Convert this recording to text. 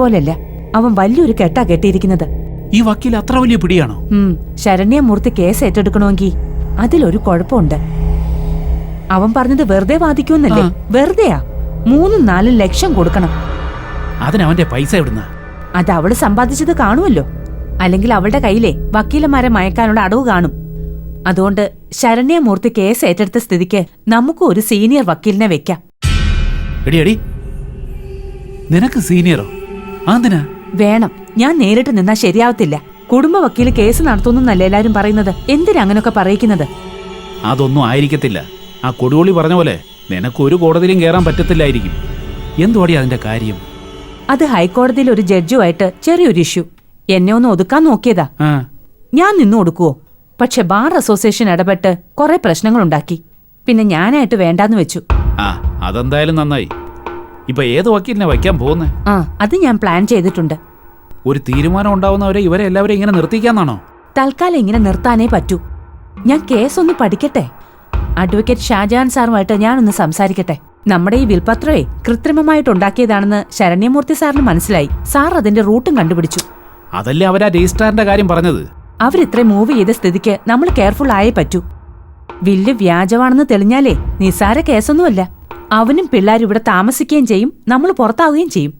പോലല്ല, അവൻ വലിയൊരു കെട്ടാ കെട്ടിയിരിക്കുന്നത്. ഈ വക്കീൽ അത്ര വലിയ പിടിയാണോ? ശരണ്യമൂർത്തി കേസ് ഏറ്റെടുക്കണമെങ്കിൽ അതിലൊരു കുഴപ്പമുണ്ട്. അവൻ പറഞ്ഞത് വെറുതെ വാദിക്കുമെന്നല്ലേ? വെറുതെയാ. 3-4 ലക്ഷം കൊടുക്കണം. അതിനവന്റെ പൈസ എവിടുന്ന? അത് അവള് സമ്പാദിച്ചത് കാണുമല്ലോ. അല്ലെങ്കിൽ അവളുടെ കയ്യിലെ വക്കീലന്മാരെ മയക്കാനുള്ള അടവ് കാണും. അതുകൊണ്ട് ശരണ്യമൂർത്തി കേസ് ഏറ്റെടുത്ത സ്ഥിതിക്ക് നമുക്ക് ഒരു സീനിയർ വക്കീലിനെ വെക്കാം. എടി നിനക്ക് സീനിയറോ? എന്തിനാ? വേണം. ഞാൻ നേരിട്ട് നിന്നാ ശരിയാവത്തില്ല. കുടുംബ വക്കീല് കേസ് നടത്തുന്നല്ലേ എല്ലാരും പറയുന്നത്. എന്തിനാ അങ്ങനൊക്കെ പറയിക്കുന്നത്? അതൊന്നും ആയിരിക്കത്തില്ല. ആ കൊടുവോളി പറഞ്ഞ പോലെ നിനക്ക് ഒരു കോടതിയിലും കയറാൻ പറ്റത്തില്ലായിരിക്കും. എന്തുവാടി അതിന്റെ കാര്യം? അത് ഹൈക്കോടതിയിൽ ഒരു ജഡ്ജുമായിട്ട് ചെറിയൊരു ഇഷ്യൂ. എന്നെ ഒന്ന് ഒതുക്കാൻ നോക്കിയതാ. ഞാൻ നിന്നു കൊടുക്കുവോ? പക്ഷെ ബാർ അസോസിയേഷൻ ഇടപെട്ട് കുറെ പ്രശ്നങ്ങളുണ്ടാക്കി. പിന്നെ ഞാനായിട്ട് വേണ്ടാന്ന് വെച്ചു. അതെന്തായാലും നന്നായി. ഇപ്പൊ ഏത് വക്കീലിനെ വയ്ക്കാൻ പോകുന്നേ? അത് ഞാൻ പ്ലാൻ ചെയ്തിട്ടുണ്ട്. ഒരു തീരുമാനം ഉണ്ടാവുന്നവരെ ഇവരെ എല്ലാവരും ഇങ്ങനെ നിർത്തിക്കാന്നാണോ? തൽക്കാലം ഇങ്ങനെ നിർത്താനേ പറ്റൂ. ഞാൻ കേസൊന്ന് പഠിക്കട്ടെ. അഡ്വക്കേറ്റ് ഷാജഹാൻ സാറുമായിട്ട് ഞാനൊന്ന് സംസാരിക്കട്ടെ. നമ്മുടെ ഈ വിൽപത്രമേ കൃത്രിമമായിട്ടുണ്ടാക്കിയതാണെന്ന് ശരണ്യമൂർത്തി സാറിന് മനസ്സിലായി. സാർ അതിന്റെ റൂട്ടും കണ്ടുപിടിച്ചു. അതല്ലേ അവരാ രജിസ്ട്രാറിന്റെ കാര്യം പറഞ്ഞത്. അവരിത്ര മൂവ് ചെയ്ത സ്ഥിതിക്ക് നമ്മൾ കെയർഫുൾ ആയേ പറ്റൂ. വില്ല് വ്യാജമാണെന്ന് തെളിഞ്ഞാലേ നിസാര കേസൊന്നുമല്ല. അവനും പിള്ളേരും ഇവിടെ താമസിക്കുകയും ചെയ്യും, നമ്മൾ പുറത്താവുകയും ചെയ്യും.